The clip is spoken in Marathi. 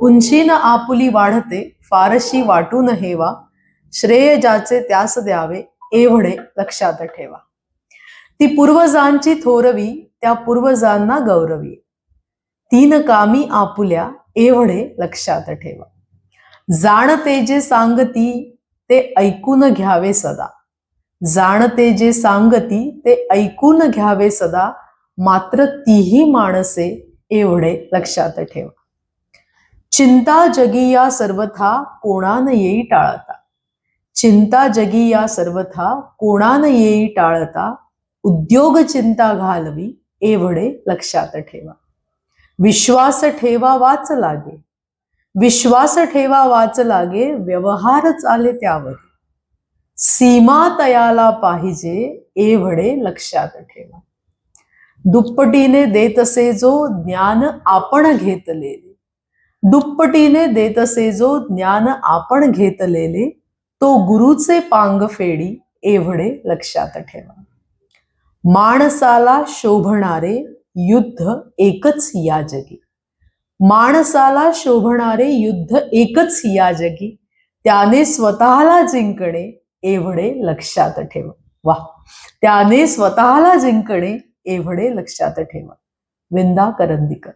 उंचीन आपुली वाढते फारशी वाटून हेवा, श्रेय ज्याचे त्यास द्यावे एवढे लक्षात ठेवा. ती पूर्वजांची थोरवी त्या पूर्वजांना गौरवी, तीन कामी आपुल्या एवढे लक्षात ठेवा. जाणते जे सांगती ते ऐकून घ्यावे सदा, जाणते जे सांगती ते ऐकून घ्यावे सदा, मात्र तीही माणसे एवढे लक्षात ठेवा. चिंता जगी या सर्वथा कोणान येई टाळता, चिंता जगी या सर्वथा कोणान येई टाळता, उद्योग चिंता घालवी एवढे लक्षात ठेवा. विश्वास ठेवा वाच लागे, विश्वास ठेवा वाच लागे, व्यवहार चाले त्यावर, सीमा तयाला पाहिजे एवढे लक्षात ठेवा. दुप्पटीने देतसे जो ज्ञान आपण घेतलेले, दुप्पटीने देतसे जो ज्ञान आपण घेतलेले, तो गुरुचे पांग फेडी एवढे लक्षात ठेवा. माणसाला शोभणारे युद्ध एकच या जगी, माणसाला शोभणारे युद्ध एकच या जगी, त्याने स्वतःला जिंकणे एवढे लक्षात ठेवा. वा, त्याने स्वतःला जिंकणे एवढे लक्षात ठेवा. विंदा करंदीकर.